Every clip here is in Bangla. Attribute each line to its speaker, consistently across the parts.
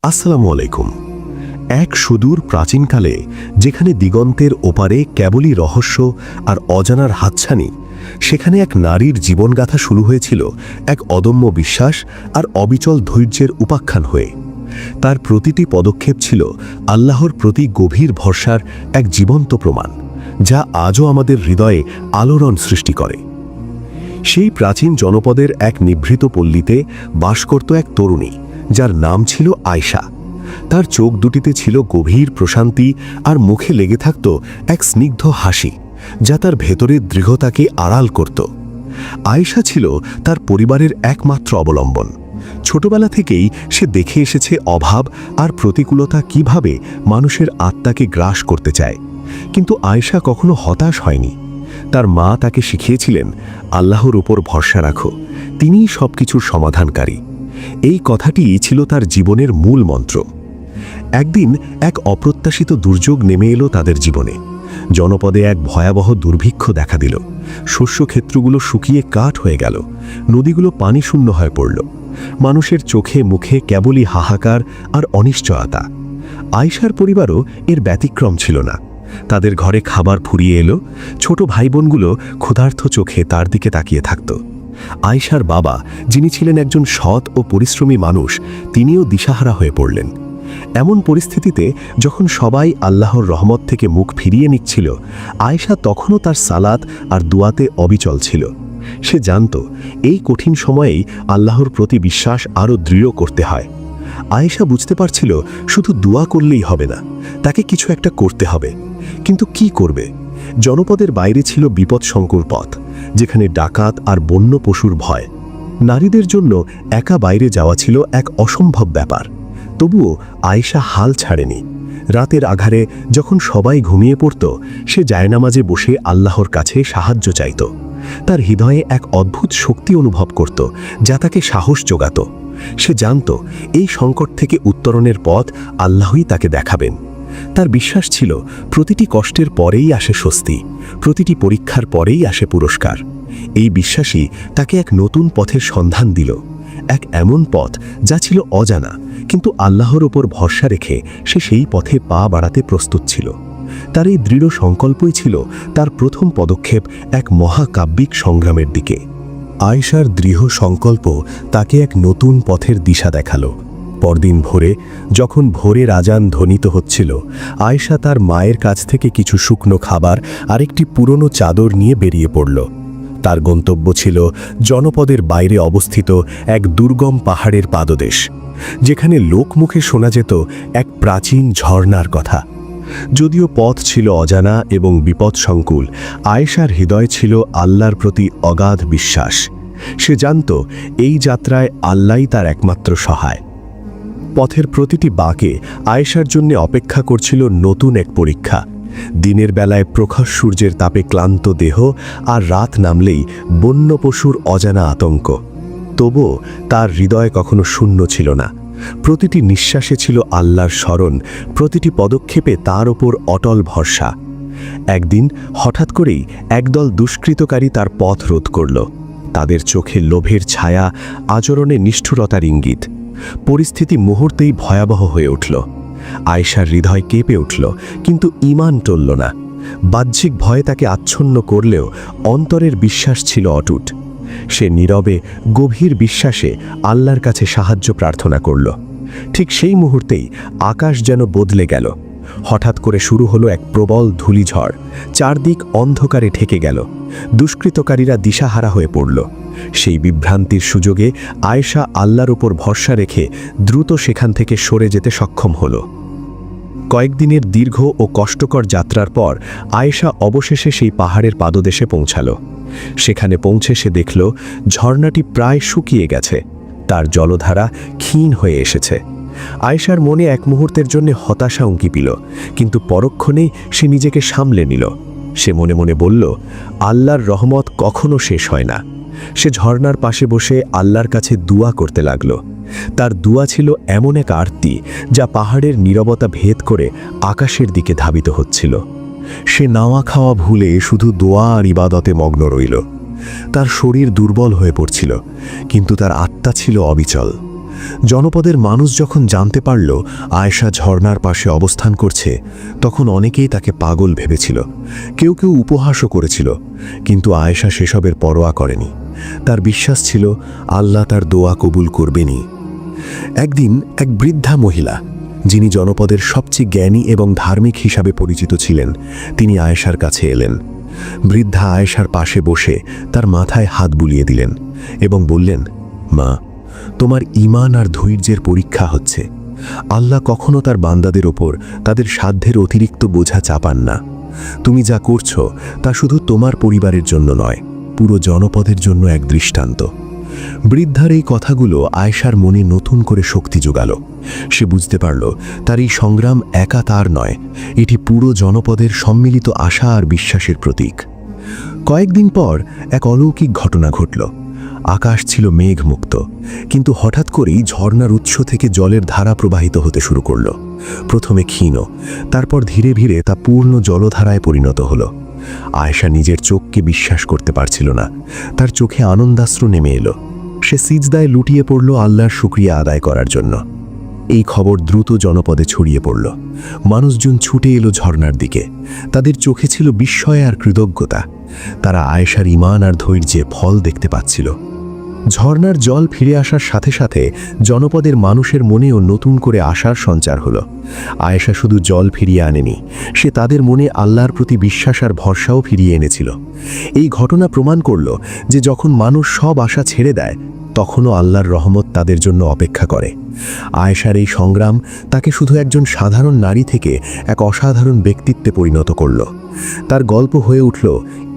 Speaker 1: আসসালামু আলাইকুম। এক সুদূর প্রাচীনকালে যেখানে দিগন্তের ওপারে কেবলই রহস্য আর অজানার হাতছানি, সেখানে এক নারীর জীবনগাথা শুরু হয়েছিল এক অদম্য বিশ্বাস আর অবিচল ধৈর্যের উপাখ্যান হয়ে। তার প্রতিটি পদক্ষেপ ছিল আল্লাহর প্রতি গভীর ভরসার এক জীবন্ত প্রমাণ, যা আজও আমাদের হৃদয়ে আলোড়ন সৃষ্টি করে। সেই প্রাচীন জনপদের এক নিভৃত পল্লীতে বাস করত এক তরুণী, যার নাম ছিল আয়েশা। তার চোখ দুটিতে ছিল গভীর প্রশান্তি আর মুখে লেগে থাকত এক স্নিগ্ধ হাসি, যা তার ভেতরের দৃঢ়তাকে আড়াল করত। আয়েশা ছিল তার পরিবারের একমাত্র অবলম্বন। ছোটবেলা থেকেই সে দেখে এসেছে অভাব আর প্রতিকূলতা কিভাবে মানুষের আত্মাকে গ্রাস করতে চায়। কিন্তু আয়েশা কখনো হতাশ হয়নি। তার মা তাকে শিখিয়েছিলেন, আল্লাহর উপর ভরসা রাখো, তিনিই সবকিছুর সমাধানকারী। এই কথাটি ছিল তার জীবনের মূল মন্ত্র। একদিন এক অপ্রত্যাশিত দুর্যোগ নেমে এলো তাদের জীবনে। জনপদে এক ভয়াবহ দুর্ভিক্ষ দেখা দিল। শস্যক্ষেত্রগুলো শুকিয়ে কাঠ হয়ে গেল, নদীগুলো পানি শূন্য হয়ে পড়ল। মানুষের চোখে মুখে কেবলই হাহাকার আর অনিশ্চয়তা। আয়েশার পরিবারও এর ব্যতিক্রম ছিল না। তাদের ঘরে খাবার ফুরিয়ে এলো, ছোট ভাই বোনগুলো ক্ষুধার্ত চোখে তার দিকে তাকিয়ে থাকত। আয়েশার বাবা, যিনি ছিলেন একজন সৎ ও পরিশ্রমী মানুষ, তিনিও দিশাহারা হয়ে পড়লেন। এমন পরিস্থিতিতে যখন সবাই আল্লাহর রহমত থেকে মুখ ফিরিয়ে নিচ্ছিল, আয়েশা তখনও তার সালাত আর দুয়াতে অবিচল ছিল। সে জানত, এই কঠিন সময়েই আল্লাহর প্রতি বিশ্বাস আরও দৃঢ় করতে হয়। আয়েশা বুঝতে পারছিল, শুধু দুয়া করলেই হবে না, তাকে কিছু একটা করতে হবে। কিন্তু কি করবে? জনপদের বাইরে ছিল বিপদসংকুল পথ, যেখানে ডাকাত আর বন্য পশুর ভয়। নারীদের জন্য একা বাইরে যাওয়া ছিল এক অসম্ভব ব্যাপার। তবুও আয়েশা হাল ছাড়েনি। রাতের আঘারে যখন সবাই ঘুমিয়ে পড়ত, সে জায়নামাজে বসে আল্লাহর কাছে সাহায্য চাইত। তার হৃদয়ে এক অদ্ভুত শক্তি অনুভব করত, যা তাকে সাহস জোগাত। সে জানত, এই সংকট থেকে উত্তরণের পথ আল্লাহই তাকে দেখাবেন। তার বিশ্বাস ছিল, প্রতিটি কষ্টের পরেই আসে স্বস্তি, প্রতিটি পরীক্ষার পরেই আসে পুরস্কার। এই বিশ্বাসই তাকে এক নতুন পথের সন্ধান দিল, এক এমন পথ যা ছিল অজানা, কিন্তু আল্লাহর ওপর ভরসা রেখে সে সেই পথে পা বাড়াতে প্রস্তুত ছিল। তার এই দৃঢ় সংকল্পই ছিল তার প্রথম পদক্ষেপ এক মহাকাব্যিক সংগ্রামের দিকে। আয়েশার দৃঢ় সংকল্প তাকে এক নতুন পথের দিশা দেখালো। পরদিন ভোরে, যখন ভোরের আজান ধ্বনিত হচ্ছিল, আয়েশা তার মায়ের কাছ থেকে কিছু শুকনো খাবার আর একটি পুরনো চাদর নিয়ে বেরিয়ে পড়ল। তার গন্তব্য ছিল জনপদের বাইরে অবস্থিত এক দুর্গম পাহাড়ের পাদদেশ, যেখানে লোকমুখে শোনা যেত এক প্রাচীন ঝর্ণার কথা। যদিও পথ ছিল অজানা এবং বিপদসংকুল, আয়েশার হৃদয় ছিল আল্লাহর প্রতি অগাধ বিশ্বাস। সে জানত, এই যাত্রায় আল্লাহই তার একমাত্র সহায়। পথের প্রতিটি বাঁকে আয়েশার জন্য অপেক্ষা করছিল নতুন এক পরীক্ষা। দিনের বেলায় প্রখর সূর্যের তাপে ক্লান্ত দেহ, আর রাত নামলেই বন্য পশুর অজানা আতঙ্ক। তবুও তার হৃদয় কখনো শূন্য ছিল না। প্রতিটি নিঃশ্বাসে ছিল আল্লাহর স্মরণ, প্রতিটি পদক্ষেপে তার ওপর অটল ভরসা। একদিন হঠাৎ করেই একদল দুষ্কৃতকারী তার পথ রোধ করল। তাদের চোখে লোভের ছায়া, আচরণে নিষ্ঠুরতার ইঙ্গিত। পরিস্থিতি মুহূর্তেই ভয়াবহ হয়ে উঠল। আয়েশার হৃদয় কেঁপে উঠল, কিন্তু ঈমান টলল না। বাহ্যিক ভয়ে তাকে আচ্ছন্ন করলেও অন্তরের বিশ্বাস ছিল অটুট। সে নীরবে গভীর বিশ্বাসে আল্লাহর কাছে সাহায্য প্রার্থনা করল। ঠিক সেই মুহূর্তেই আকাশ যেন বদলে গেল। হঠাৎ করে শুরু হলো এক প্রবল ধূলিঝড়। চারদিক অন্ধকারে ঢেকে গেল। দুষ্কৃতকারীরা দিশাহারা হয়ে পড়ল। সেই বিভ্রান্তির সুযোগে আয়েশা আল্লাহর উপর ভরসা রেখে দ্রুত সেখান থেকে সরে যেতে সক্ষম হল। কয়েকদিনের দীর্ঘ ও কষ্টকর যাত্রার পর আয়েশা অবশেষে সেই পাহাড়ের পাদদেশে পৌঁছাল। সেখানে পৌঁছে সে দেখল, ঝর্ণাটি প্রায় শুকিয়ে গেছে, তার জলধারা ক্ষীণ হয়ে এসেছে। আয়েশার মনে এক মুহূর্তের জন্য হতাশা উঁকি পিল, কিন্তু পরক্ষণেই সে নিজেকে সামলে নিল। সে মনে মনে বলল, আল্লাহর রহমত কখনো শেষ হয় না। সে ঝর্ণার পাশে বসে আল্লাহর কাছে দুয়া করতে লাগল। তার দুয়া ছিল এমন এক আরতি, যা পাহাড়ের নীরবতা ভেদ করে আকাশের দিকে ধাবিত হচ্ছিল। সে নাওয়া খাওয়া ভুলে শুধু দোয়া আর ইবাদতে মগ্ন রইল। তার শরীর দুর্বল হয়ে পড়ছিল, কিন্তু তার আত্মা ছিল অবিচল। জনপদের মানুষ যখন জানতে পারল আয়েশা ঝর্ণার পাশে অবস্থান করছে, তখন অনেকেই তাকে পাগল ভেবেছিল। কেউ কেউ উপহাসও করেছিল, কিন্তু আয়েশা সেসবের পরোয়া করেনি। তার বিশ্বাস ছিল আল্লাহ তার দোয়া কবুল করবেনই। একদিন এক বৃদ্ধা মহিলা, যিনি জনপদের সবচেয়ে জ্ঞানী এবং ধার্মিক হিসাবে পরিচিত ছিলেন, তিনি আয়েশার কাছে এলেন। বৃদ্ধা আয়েশার পাশে বসে তার মাথায় হাত বুলিয়ে দিলেন এবং বললেন, মা, তোমার ঈমান আর ধৈর্যের পরীক্ষা হচ্ছে। আল্লাহ কখনো তার বান্দাদের ওপর তাদের সাধ্যের অতিরিক্ত বোঝা চাপান না। তুমি যা করছো তা শুধু তোমার পরিবারের জন্য নয়, পুরো জনপদের জন্য এক দৃষ্টান্ত। বৃদ্ধার এই কথাগুলো আয়েশার মনে নতুন করে শক্তি জোগাল। সে বুঝতে পারল তার এই সংগ্রাম একা তার নয়, এটি পুরো জনপদের সম্মিলিত আশা আর বিশ্বাসের প্রতীক। কয়েকদিন পর এক অলৌকিক ঘটনা ঘটল। আকাশ ছিল মেঘমুক্ত, কিন্তু হঠাৎ করেই ঝর্ণার উৎস থেকে জলের ধারা প্রবাহিত হতে শুরু করল। প্রথমে ক্ষীণ, তারপর ধীরে ধীরে তা পূর্ণ জলধারায় পরিণত হল। আয়েশা নিজের চোখকে বিশ্বাস করতে পারছিল না। তার চোখে আনন্দাশ্রু নেমে এলো। সে সিজদায় লুটিয়ে পড়ল আল্লাহর শুকরিয়া আদায় করার জন্য। এই খবর দ্রুত জনপদে ছড়িয়ে পড়ল। মানুষজন ছুটে এলো ঝর্ণার দিকে। তাদের চোখে ছিল বিস্ময় আর কৃতজ্ঞতা। তারা আয়েশার ঈমান আর ধৈর্যে ফল দেখতে পাচ্ছিল। ঝর্ণার জল ফিরে আসার সাথে সাথে জনপদের মানুষের মনেও নতুন করে আশার সঞ্চার হলো। আয়েশা শুধু জল ফিরিয়ে আনেনি, সে তাদের মনে আল্লাহর প্রতি বিশ্বাস আর ভরসাও ফিরিয়ে এনেছিল। এই ঘটনা প্রমাণ করল যে যখন মানুষ সব আশা ছেড়ে দেয়, তখনও আল্লাহর রহমত তাদের জন্য অপেক্ষা করে। আয়েশার এই সংগ্রাম তাকে শুধু একজন সাধারণ নারী থেকে এক অসাধারণ ব্যক্তিত্বে পরিণত করল। তার গল্প হয়ে উঠল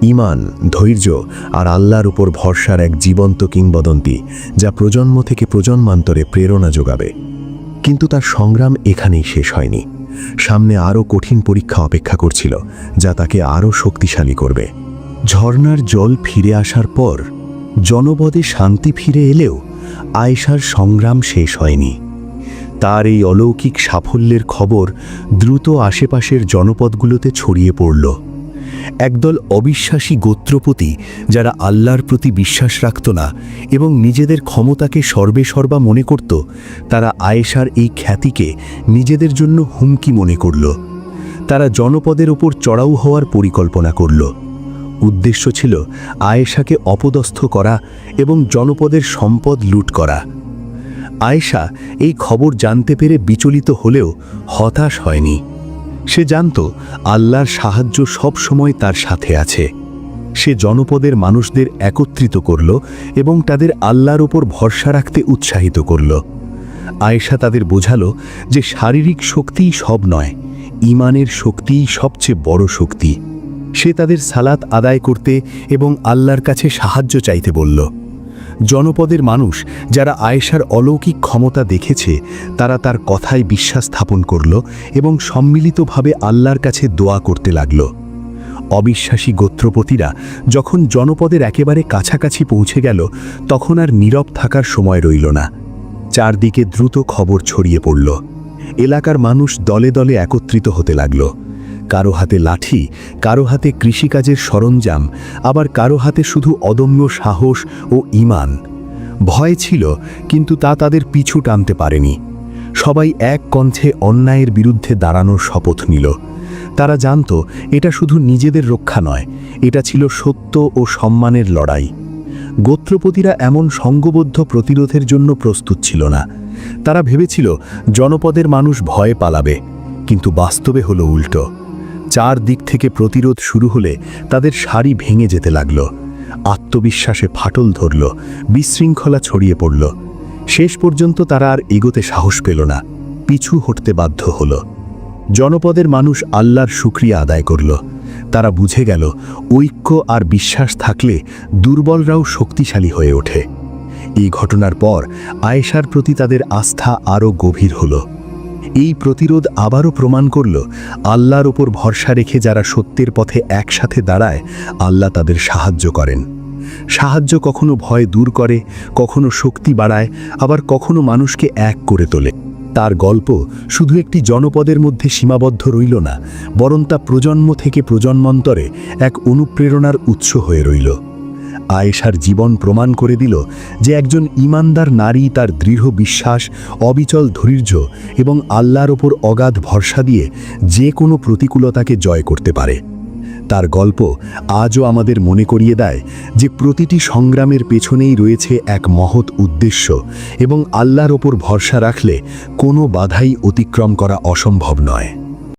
Speaker 1: ঈমান, ধৈর্য আর আল্লাহর উপর ভরসার এক জীবন্ত কিংবদন্তি, যা প্রজন্ম থেকে প্রজন্মান্তরে প্রেরণা যোগাবে। কিন্তু তার সংগ্রাম এখানেই শেষ হয়নি। সামনে আরও কঠিন পরীক্ষা অপেক্ষা করছিল, যা তাকে আরও শক্তিশালী করবে। ঝর্ণার জল ফিরে আসার পর জনপদে শান্তি ফিরে এলেও আয়েশার সংগ্রাম শেষ হয়নি। তার এই অলৌকিক সাফল্যের খবর দ্রুত আশেপাশের জনপদগুলোতে ছড়িয়ে পড়ল। একদল অবিশ্বাসী গোত্রপতি, যারা আল্লাহর প্রতি বিশ্বাস রাখত না এবং নিজেদের ক্ষমতাকে সর্বেসর্বা মনে করত, তারা আয়েশার এই খ্যাতিকে নিজেদের জন্য হুমকি মনে করল। তারা জনপদের ওপর চড়াও হওয়ার পরিকল্পনা করল। উদ্দেশ্য ছিল আয়েশাকে অপদস্থ করা এবং জনপদের সম্পদ লুট করা। আয়েশা এই খবর জানতে পেরে বিচলিত হলেও হতাশ হয়নি। সে জানত আল্লাহর সাহায্য সব সময় তার সাথে আছে। সে জনপদের মানুষদের একত্রিত করল এবং তাদের আল্লাহর উপর ভরসা রাখতে উৎসাহিত করল। আয়েশা তাদের বোঝালো যে শারীরিক শক্তিই সব নয়, ঈমানের শক্তিই সবচেয়ে বড় শক্তি। সে তাদের সালাত আদায় করতে এবং আল্লাহর কাছে সাহায্য চাইতে বলল। জনপদের মানুষ, যারা আয়েশার অলৌকিক ক্ষমতা দেখেছে, তারা তার কথায় বিশ্বাস স্থাপন করল এবং সম্মিলিতভাবে আল্লাহর কাছে দোয়া করতে লাগল। অবিশ্বাসী গোত্রপতিরা যখন জনপদের একেবারে কাছাকাছি পৌঁছে গেল, তখন আর নীরব থাকার সময় রইল না। চারদিকে দ্রুত খবর ছড়িয়ে পড়ল। এলাকার মানুষ দলে দলে একত্রিত হতে লাগল। কারো হাতে লাঠি, কারো হাতে কৃষিকাজের সরঞ্জাম, আবার কারো হাতে শুধু অদম্য সাহস ও ঈমান। ভয় ছিল, কিন্তু তা তাদের পিছু টানতে পারেনি। সবাই এক কণ্ঠে অন্যায়ের বিরুদ্ধে দাঁড়ানোর শপথ নিল। তারা জানত এটা শুধু নিজেদের রক্ষা নয়, এটা ছিল সত্য ও সম্মানের লড়াই। গোত্রপতিরা এমন সংঘবদ্ধ প্রতিরোধের জন্য প্রস্তুত ছিল না। তারা ভেবেছিল জনপদের মানুষ ভয়ে পালাবে, কিন্তু বাস্তবে হলো উল্টো। চার দিক থেকে প্রতিরোধ শুরু হলে তাদের সারি ভেঙে যেতে লাগল। আত্মবিশ্বাসে ফাটল ধরল, বিশৃঙ্খলা ছড়িয়ে পড়ল। শেষ পর্যন্ত তারা আর এগোতে সাহস পেল না, পিছু হটতে বাধ্য হল। জনপদের মানুষ আল্লাহর শুকরিয়া আদায় করল। তারা বুঝে গেল ঐক্য আর বিশ্বাস থাকলে দুর্বলরাও শক্তিশালী হয়ে ওঠে। এই ঘটনার পর আয়েশার প্রতি তাদের আস্থা আরও গভীর হল। এই প্রতিরোধ আবারও প্রমাণ করল আল্লাহর ওপর ভরসা রেখে যারা সত্যের পথে একসাথে দাঁড়ায়, আল্লাহ তাদের সাহায্য করেন। সাহায্য কখনো ভয় দূর করে, কখনো শক্তি বাড়ায়, আবার কখনো মানুষকে এক করে তোলে। তার গল্প শুধু একটি জনপদের মধ্যে সীমাবদ্ধ রইল না, বরং তা প্রজন্ম থেকে প্রজন্মান্তরে এক অনুপ্রেরণার উৎস হয়ে রইল। আয়েশার জীবন প্রমাণ করে দিল যে একজন ঈমানদার নারী তার দৃঢ় বিশ্বাস, অবিচল ধৈর্য এবং আল্লাহর ওপর অগাধ ভরসা দিয়ে যে কোনো প্রতিকূলতাকে জয় করতে পারে। তার গল্প আজও আমাদের মনে করিয়ে দেয় যে প্রতিটি সংগ্রামের পেছনেই রয়েছে এক মহৎ উদ্দেশ্য এবং আল্লাহর ওপর ভরসা রাখলে কোনো বাধাই অতিক্রম করা অসম্ভব নয়।